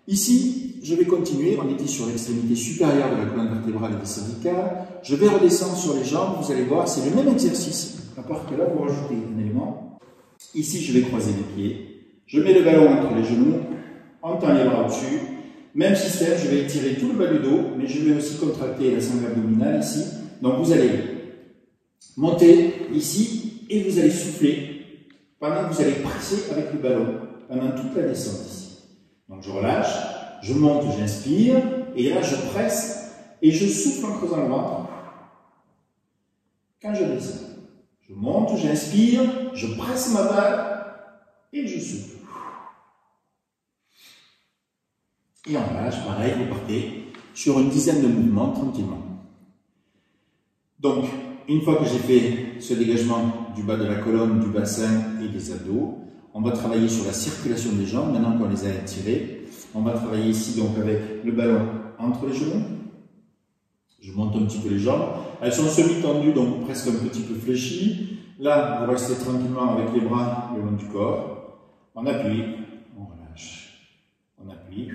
Ici, je vais continuer, on était sur l'extrémité supérieure de la colonne vertébrale et des cervicales, je vais redescendre sur les jambes, vous allez voir, c'est le même exercice, à part que là, vous rajoutez un élément. Ici, je vais croiser les pieds, je mets le ballon entre les genoux, on tend les bras au-dessus. Même système, je vais étirer tout le bas du dos, mais je vais aussi contracter la sangle abdominale ici. Donc vous allez monter ici et vous allez souffler pendant que vous allez presser avec le ballon. pendant toute la descente ici. Donc je relâche, je monte, j'inspire, et là je presse et je souffle en creusant le ventre quand je descends. Je monte, j'inspire, je presse ma balle et je souffle. Et on relâche, pareil, vous partez sur une dizaine de mouvements tranquillement. Donc, une fois que j'ai fait ce dégagement du bas de la colonne, du bassin et des abdos, on va travailler sur la circulation des jambes. Maintenant qu'on les a étirées, on va travailler ici donc avec le ballon entre les genoux. Je monte un petit peu les jambes. Elles sont semi-tendues, donc presque un petit peu fléchies. Là, vous restez tranquillement avec les bras le long du corps. On appuie, on relâche. On appuie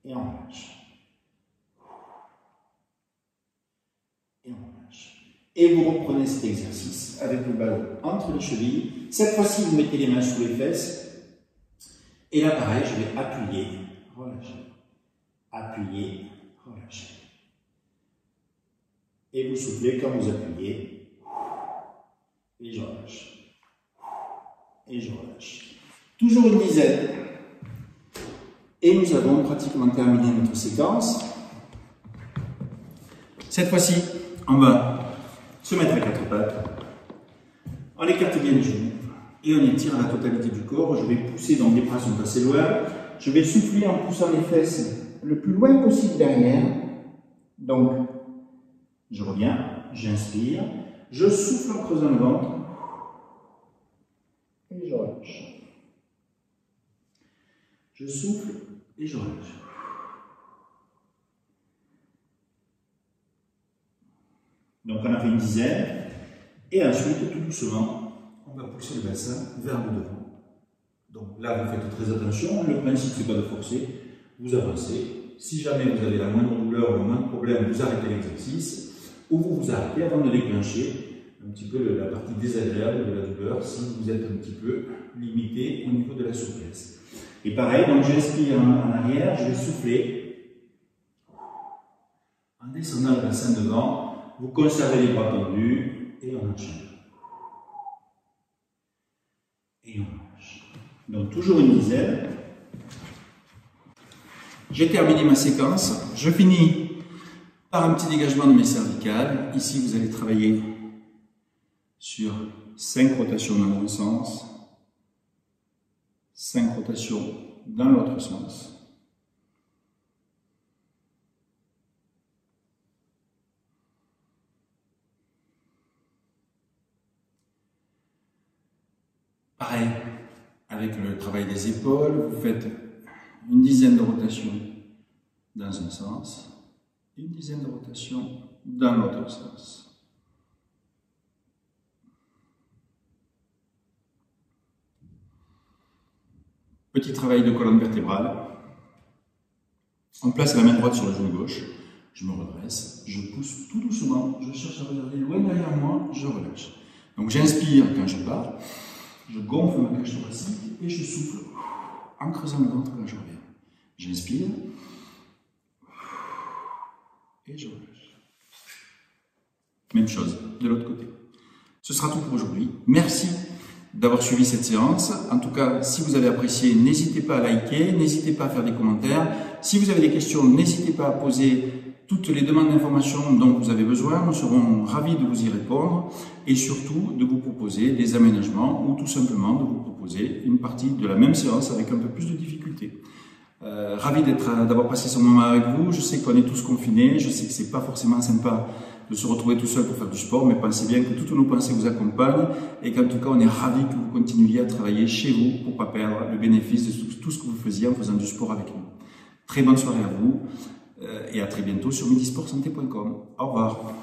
et on relâche. Et on relâche. Et vous reprenez cet exercice avec le ballon entre les chevilles. Cette fois-ci, vous mettez les mains sous les fesses. Et là, pareil, je vais appuyer, relâcher. Appuyer, relâcher. Et vous soufflez quand vous appuyez. Et je relâche. Et je relâche. Toujours une dizaine. Et nous avons pratiquement terminé notre séquence. Cette fois-ci, on va se mettre à quatre pattes. On écarte bien les genoux et on étire la totalité du corps. Je vais pousser, donc les bras sont assez loin. Je vais souffler en poussant les fesses le plus loin possible derrière. Donc, je reviens, j'inspire, je souffle en creusant le ventre et je relâche. Je souffle et je relâche. Donc on a fait une dizaine et ensuite tout doucement on va pousser le bassin vers le devant. Donc là vous faites très attention, le principe c'est pas de forcer, vous avancez. Si jamais vous avez la moindre douleur ou le moindre problème, vous arrêtez l'exercice ou vous vous arrêtez avant de déclencher un petit peu la partie désagréable de la douleur si vous êtes un petit peu limité au niveau de la souplesse. Et pareil, donc j'inspire en arrière, je vais souffler en descendant le bassin devant, vous conservez les bras tendus et on enchaîne. Et on lâche. Donc toujours une dizaine. J'ai terminé ma séquence, je finis par un petit dégagement de mes cervicales. Ici vous allez travailler sur 5 rotations dans un sens, 5 rotations dans l'autre sens. Pareil, avec le travail des épaules, vous faites une dizaine de rotations dans un sens, une dizaine de rotations dans l'autre sens. Petit travail de colonne vertébrale. On place la main droite sur le genou gauche. Je me redresse, je pousse tout doucement, je cherche à regarder loin derrière moi, je relâche. Donc j'inspire quand je pars, je gonfle ma cage thoracique et je souffle en creusant le ventre quand je reviens. J'inspire et je relâche. Même chose de l'autre côté. Ce sera tout pour aujourd'hui. Merci d'avoir suivi cette séance. En tout cas, si vous avez apprécié, n'hésitez pas à liker, n'hésitez pas à faire des commentaires. Si vous avez des questions, n'hésitez pas à poser toutes les demandes d'informations dont vous avez besoin. Nous serons ravis de vous y répondre et surtout de vous proposer des aménagements ou tout simplement de vous proposer une partie de la même séance avec un peu plus de difficulté. Ravi d'avoir passé ce moment avec vous. Je sais qu'on est tous confinés, je sais que c'est pas forcément sympa de se retrouver tout seul pour faire du sport, mais pensez bien que toutes nos pensées vous accompagnent et qu'en tout cas on est ravis que vous continuiez à travailler chez vous pour ne pas perdre le bénéfice de tout ce que vous faisiez en faisant du sport avec nous. Très bonne soirée à vous et à très bientôt sur midisportsanté.com. Au revoir.